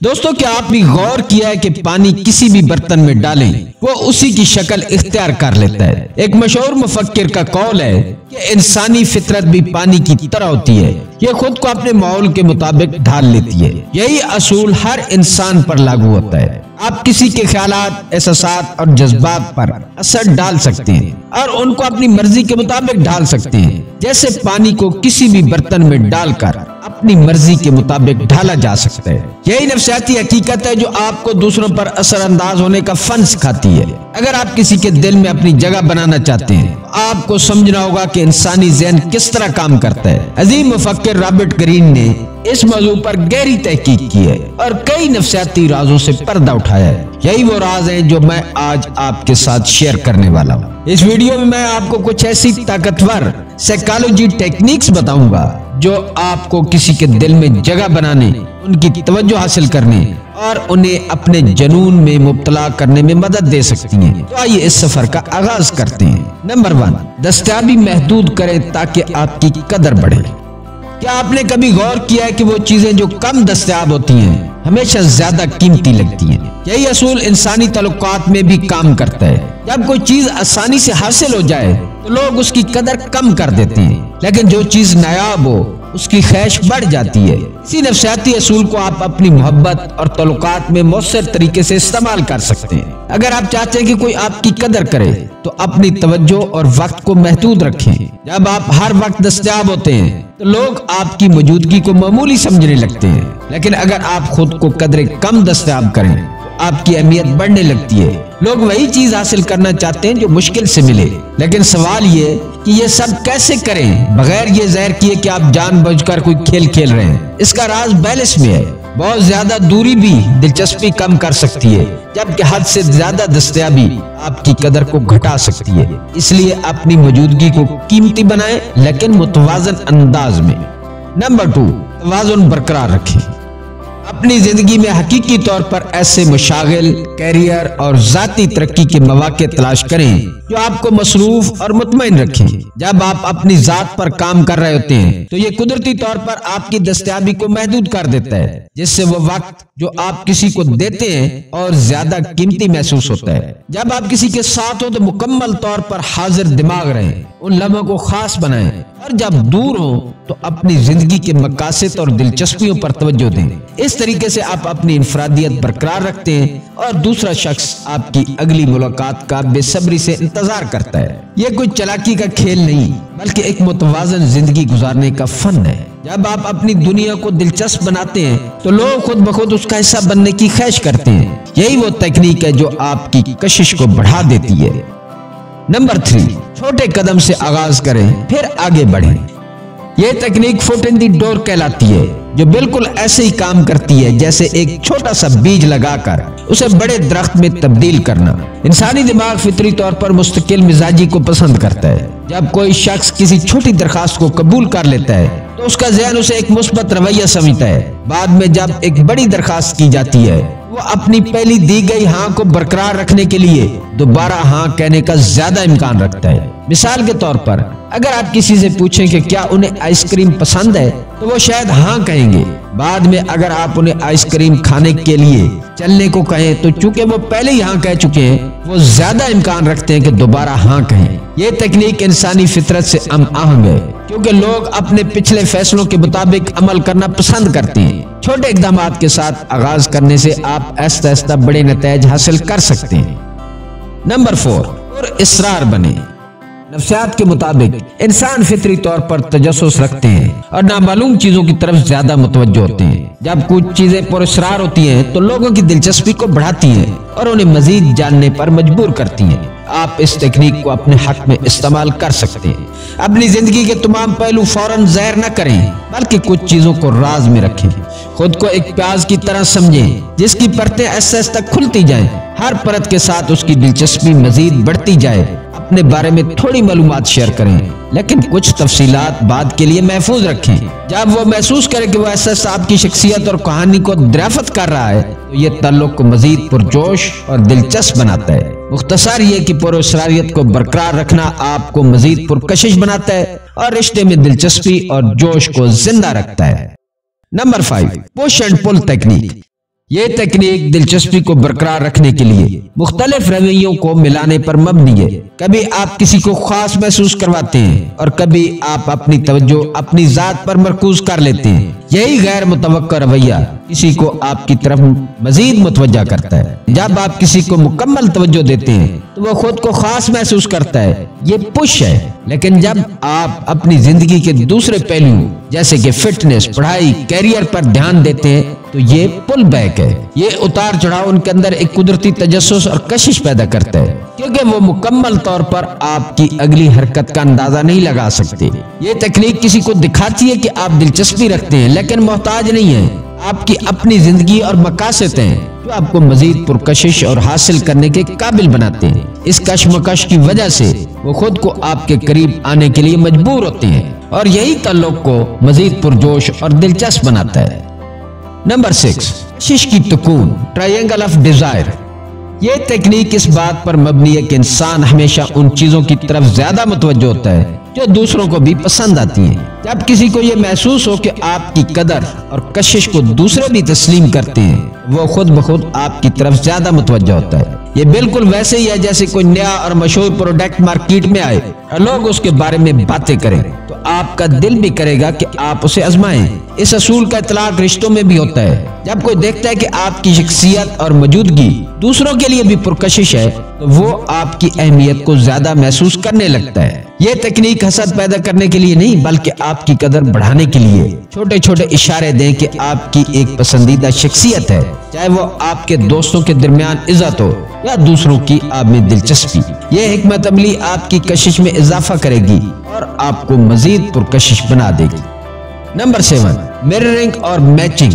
دوستو کیا آپ نے غور کیا ہے کہ پانی کسی بھی برتن میں ڈالیں وہ اسی کی شکل اختیار کر لیتا ہے۔ ایک مشہور مفکر کا قول ہے کہ انسانی فطرت بھی پانی کی طرح ہوتی ہے، یہ خود کو اپنے ماحول کے مطابق ڈھال لیتی ہے۔ یہی اصول ہر انسان پر لاگو ہوتا ہے۔ آپ کسی کے خیالات، احساسات اور جذبات پر اثر ڈال سکتے ہیں اور ان کو اپنی مرضی کے مطابق ڈھال سکتے ہیں، جیسے پانی کو کسی بھی برتن میں ڈال کر اپنی مرضی کے مطابق ڈھالا جا سکتا ہے۔ یہی نفسیاتی حقیقت ہے جو آپ کو دوسروں پر اثر انداز ہونے کا فن سکھاتی ہے۔ اگر آپ کسی کے دل میں اپنی جگہ بنانا چاہتے ہیں، آپ کو سمجھنا ہوگا کہ انسانی ذہن کس طرح کام کرتا ہے۔ عظیم مفکر رابرٹ گرین نے اس موضوع پر گہری تحقیق کی ہے اور کئی نفسیاتی رازوں سے پردہ اٹھایا ہے۔ یہی وہ راز ہیں جو میں آج آپ کے ساتھ شیئر کرنے والا ہوں۔ اس ویڈیو میں میں آپ کو کچھ ایسی طاقتور سائیکالوجی ٹیکنیکس بتاؤں گا جو آپ کو کسی کے دل میں جگہ بنانے، ان کی توجہ حاصل کرنے اور انہیں اپنے جنون میں مبتلا کرنے میں مدد دے سکتی ہیں۔ تو آئیے اس سفر کا آغاز کرتے ہیں۔ نمبر 1، دستیابی محدود کریں تاکہ آپ کی قدر بڑھے۔ کیا آپ نے کبھی غور کیا ہے کہ وہ چیزیں جو کم دستیاب ہوتی ہیں ہمیشہ زیادہ قیمتی لگتی ہیں؟ یہی اصول انسانی تعلقات میں بھی کام کرتا ہے۔ جب کوئی چیز آسانی سے حاصل ہو جائے تو لوگ اس کی قدر کم کر دیتے ہیں، لیکن جو چیز نایاب ہو اس کی خواہش بڑھ جاتی ہے۔ اسی نفسیاتی اصول کو آپ اپنی محبت اور تعلقات میں مؤثر طریقے سے استعمال کر سکتے ہیں۔ اگر آپ چاہتے ہیں کہ کوئی آپ کی قدر کرے تو اپنی توجہ اور وقت کو محدود رکھیں۔ جب آپ ہر وقت دستیاب ہوتے ہیں تو لوگ آپ کی موجودگی کو معمولی سمجھنے لگتے ہیں، لیکن اگر آپ خود کو قدرے کم دستیاب کریں تو آپ کی اہمیت بڑھنے لگتی ہے۔ لوگ وہی چیز حاصل کرنا چاہتے ہیں جو مشکل سے ملے، لیکن سوال یہ کہ یہ سب کیسے کریں بغیر یہ ظاہر کیے کہ آپ جان بوجھ کر کوئی کھیل کھیل رہے ہیں۔ اس کا راز بیلنس میں ہے۔ بہت زیادہ دوری بھی دلچسپی کم کر سکتی ہے، جبکہ حد سے زیادہ دستیابی آپ کی قدر کو گھٹا سکتی ہے۔ اس لیے اپنی موجودگی کو قیمتی بنائیں لیکن متوازن انداز میں۔ نمبر 2، توازن برقرار رکھیں۔ اپنی زندگی میں حقیقی طور پر ایسے مشاغل، کیریئر اور ذاتی ترقی کے مواقع تلاش کریں جو آپ کو مصروف اور مطمئن رکھیں۔ جب آپ اپنی ذات پر کام کر رہے ہوتے ہیں تو یہ قدرتی طور پر آپ کی دستیابی کو محدود کر دیتا ہے، جس سے وہ وقت جو آپ کسی کو دیتے ہیں اور زیادہ قیمتی محسوس ہوتا ہے۔ جب آپ کسی کے ساتھ ہو تو مکمل طور پر حاضر دماغ رہیں، ان لمحوں کو خاص بنائیں، اور جب دور ہوں تو اپنی زندگی کے مقاصد اور دلچسپیوں پر توجہ دیں۔ اس طریقے سے آپ اپنی انفرادیت برقرار رکھتے ہیں اور دوسرا شخص آپ کی اگلی ملاقات کا بے صبری سے انتظار کرتا ہے۔ یہ کوئی چالاکی کا کھیل نہیں بلکہ ایک متوازن زندگی گزارنے کا فن ہے۔ جب آپ اپنی دنیا کو دلچسپ بناتے ہیں تو لوگ خود بخود اس کا حصہ بننے کی خواہش کرتے ہیں۔ یہی وہ تکنیک ہے جو آپ کی کشش کو بڑھا دیتی ہے۔ نمبر 3، چھوٹے قدم سے آغاز کریں پھر آگے بڑھیں۔ یہ تکنیک فٹ ان دی ڈور کہلاتی ہے، جو بالکل ایسے ہی کام کرتی ہے جیسے ایک چھوٹا سا بیج لگا کر اسے بڑے درخت میں تبدیل کرنا۔ انسانی دماغ فطری طور پر مستقل مزاجی کو پسند کرتا ہے۔ جب کوئی شخص کسی چھوٹی درخواست کو قبول کر لیتا ہے تو اس کا ذہن اسے ایک مثبت رویہ سمجھتا ہے۔ بعد میں جب ایک بڑی درخواست کی جاتی ہے وہ اپنی پہلی دی گئی ہاں کو برقرار رکھنے کے لیے دوبارہ ہاں کہنے کا زیادہ امکان رکھتا ہے۔ مثال کے طور پر اگر آپ کسی سے پوچھیں کہ کیا انہیں آئس کریم پسند ہے تو وہ شاید ہاں کہیں گے۔ بعد میں اگر آپ انہیں آئس کریم کھانے کے لیے چلنے کو کہیں تو چونکہ وہ پہلے ہی ہاں کہہ چکے ہیں وہ زیادہ امکان رکھتے ہیں کہ دوبارہ ہاں کہیں۔ یہ تکنیک انسانی فطرت سے ہم آہنگ ہے، کیونکہ لوگ اپنے پچھلے فیصلوں کے مطابق عمل کرنا پسند کرتے ہیں۔ چھوٹے اقدامات کے ساتھ آغاز کرنے سے آپ آہستہ آہستہ بڑے نتائج حاصل کر سکتے ہیں۔ نمبر 4، اصرار بنے۔ نفسیات کے مطابق انسان فطری طور پر تجسس رکھتے ہیں اور نامعلوم چیزوں کی طرف زیادہ متوجہ ہوتے ہیں۔ جب کچھ چیزیں پر اصرار ہوتی ہیں تو لوگوں کی دلچسپی کو بڑھاتی ہیں اور انہیں مزید جاننے پر مجبور کرتی ہیں۔ آپ اس تکنیک کو اپنے حق میں استعمال کر سکتے ہیں۔ اپنی زندگی کے تمام پہلو فوراً ظاہر نہ کریں بلکہ کچھ چیزوں کو راز میں رکھیں۔ خود کو ایک پیاز کی طرح سمجھیں جس کی پرتیں آہستہ آہستہ کھلتی جائیں۔ ہر پرت کے ساتھ اس کی دلچسپی مزید بڑھتی جائے۔ اپنے بارے میں تھوڑی معلومات شیئر کریں لیکن کچھ تفصیلات بعد کے لیے محفوظ رکھیں۔ جب وہ محسوس کرے کہ وہ ایسا آپ کی شخصیت اور کہانی کو دریافت کر رہا ہے تو یہ تعلق کو مزید پرجوش اور دلچسپ بناتا ہے۔ مختصر یہ کہ پراسراریت کو برقرار رکھنا آپ کو مزید پرکشش بناتا ہے اور رشتے میں دلچسپی اور جوش کو زندہ رکھتا ہے۔ نمبر 5، پش اینڈ پل تکنیک۔ یہ تکنیک دلچسپی کو برقرار رکھنے کے لیے مختلف رویوں کو ملانے پر مبنی ہے۔ کبھی آپ کسی کو خاص محسوس کرواتے ہیں اور کبھی آپ اپنی توجہ اپنی ذات پر مرکوز کر لیتے ہیں۔ یہی غیر متوقع رویہ کسی کو آپ کی طرف مزید متوجہ کرتا ہے۔ جب آپ کسی کو مکمل توجہ دیتے ہیں تو وہ خود کو خاص محسوس کرتا ہے، یہ پش ہے۔ لیکن جب آپ اپنی زندگی کے دوسرے پہلوؤں جیسے کہ فٹنس، پڑھائی، کیریئر پر دھیان دیتے ہیں تو یہ پل بیک ہے۔ یہ اتار چڑھاؤ ان کے اندر ایک قدرتی تجسس اور کشش پیدا کرتا ہے، کیونکہ وہ مکمل طور پر آپ کی اگلی حرکت کا اندازہ نہیں لگا سکتے۔ یہ تکنیک کسی کو دکھاتی ہے کہ آپ دلچسپی رکھتے ہیں لیکن محتاج نہیں ہیں۔ آپ کی اپنی زندگی اور مقاصد ہیں جو آپ کو مزید پرکشش اور حاصل کرنے کے قابل بناتے ہیں۔ اس کشمکش کی وجہ سے وہ خود کو آپ کے قریب آنے کے لیے مجبور ہوتے ہیں اور یہی تعلق کو مزید پرجوش اور دلچسپ بناتا ہے۔ نمبر 6، کشش کی تکون، ٹرائنگل آف ڈیزائر۔ یہ تکنیک اس بات پر مبنی ہے کہ انسان ہمیشہ ان چیزوں کی طرف زیادہ متوجہ ہوتا ہے جو دوسروں کو بھی پسند آتی ہیں۔ جب کسی کو یہ محسوس ہو کہ آپ کی قدر اور کشش کو دوسرے بھی تسلیم کرتے ہیں، وہ خود بخود آپ کی طرف زیادہ متوجہ ہوتا ہے۔ یہ بالکل ویسے ہی ہے جیسے کوئی نیا اور مشہور پروڈکٹ مارکیٹ میں آئے اور لوگ اس کے بارے میں باتیں کریں تو آپ کا دل بھی کرے گا کہ آپ اسے آزمائیں۔ اس اصول کا اطلاق رشتوں میں بھی ہوتا ہے۔ جب کوئی دیکھتا ہے کہ آپ کی شخصیت اور موجودگی دوسروں کے لیے بھی پرکشش ہے تو وہ آپ کی اہمیت کو زیادہ محسوس کرنے لگتا ہے۔ یہ تکنیک حسد پیدا کرنے کے لیے نہیں بلکہ آپ کی قدر بڑھانے کے لیے چھوٹے چھوٹے اشارے دیں کہ آپ کی ایک پسندیدہ شخصیت ہے، چاہے وہ آپ کے دوستوں کے درمیان عزت ہو یا دوسروں کی آپ میں دلچسپی۔ یہ حکمت عملی آپ کی کشش میں اضافہ کرے گی اور آپ کو مزید پرکشش بنا دے گی۔ نمبر 7، میررنگ اور میچنگ۔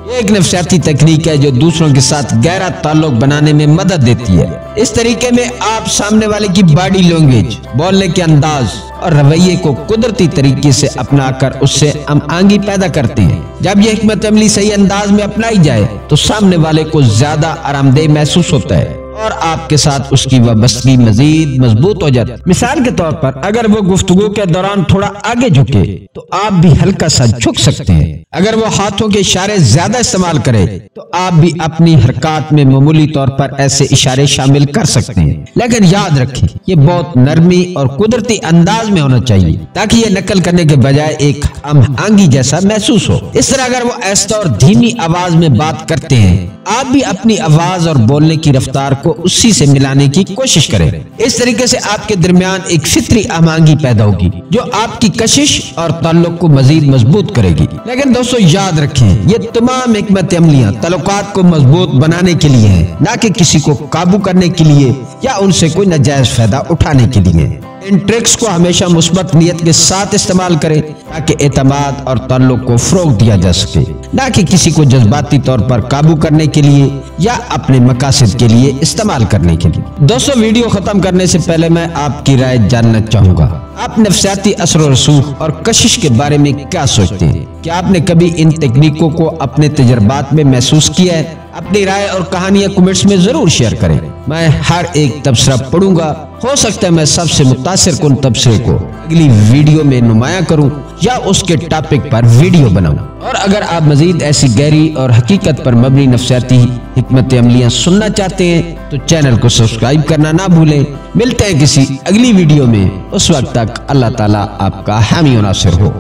یہ ایک نفسیاتی تکنیک ہے جو دوسروں کے ساتھ گہرا تعلق بنانے میں مدد دیتی ہے۔ اس طریقے میں آپ سامنے والے کی باڈی لینگویج، بولنے کے انداز اور رویے کو قدرتی طریقے سے اپنا کر اس سے ہم آہنگی پیدا کرتے ہیں۔ جب یہ حکمت عملی صحیح انداز میں اپنائی جائے تو سامنے والے کو زیادہ آرام دہ محسوس ہوتا ہے اور آپ کے ساتھ اس کی وابستگی مزید مضبوط ہو جاتی ہے۔ مثال کے طور پر اگر وہ گفتگو کے دوران تھوڑا آگے جھکے تو آپ بھی ہلکا سا جھک سکتے ہیں۔ اگر وہ ہاتھوں کے اشارے زیادہ استعمال کرے تو آپ بھی اپنی حرکات میں معمولی طور پر ایسے اشارے شامل کر سکتے ہیں، لیکن یاد رکھیں یہ بہت نرمی اور قدرتی انداز میں ہونا چاہیے تاکہ یہ نقل کرنے کے بجائے ایک ہم آہنگی جیسا محسوس ہو۔ اس طرح اگر وہ آہستہ اور دھیمی آواز میں بات کرتے ہیں آپ بھی اپنی آواز اور بولنے کی رفتار کو اسی سے ملانے کی کوشش کریں۔ اس طریقے سے آپ کے درمیان ایک فطری ہم آہنگی پیدا ہوگی جو آپ کی کشش اور تعلق کو مزید مضبوط کرے گی۔ لیکن دوستو یاد رکھیں یہ تمام حکمت عملیاں تعلقات کو مضبوط بنانے کے لیے ہیں، نہ کہ کسی کو قابو کرنے کے لیے یا ان سے کوئی ناجائز فائدہ اٹھانے کے لیے۔ ان ٹرکس کو ہمیشہ مثبت نیت کے ساتھ استعمال کریں تاکہ اعتماد اور تعلق کو فروغ دیا جا سکے، نہ کہ کسی کو جذباتی طور پر قابو کرنے کے لیے یا اپنے مقاصد کے لیے استعمال کرنے کے لیے۔ دوستو ویڈیو ختم کرنے سے پہلے میں آپ کی رائے جاننا چاہوں گا، آپ نفسیاتی اثر و رسوخ اور کشش کے بارے میں کیا سوچتے ہیں؟ کیا آپ نے کبھی ان تکنیکوں کو اپنے تجربات میں محسوس کیا ہے؟ اپنی رائے اور کہانیاں کمنٹس میں ضرور شیئر کریں، میں ہر ایک تبصرہ پڑھوں گا۔ ہو سکتا ہے میں سب سے متاثر کن تبصرے کو اگلی ویڈیو میں نمایاں کروں یا اس کے ٹاپک پر ویڈیو بناؤں۔ اور اگر آپ مزید ایسی گہری اور حقیقت پر مبنی نفسیاتی حکمت عملیاں سننا چاہتے ہیں تو چینل کو سبسکرائب کرنا نہ بھولیں۔ ملتے ہیں کسی اگلی ویڈیو میں، اس وقت تک اللہ تعالیٰ آپ کا حامی و ناصر ہو۔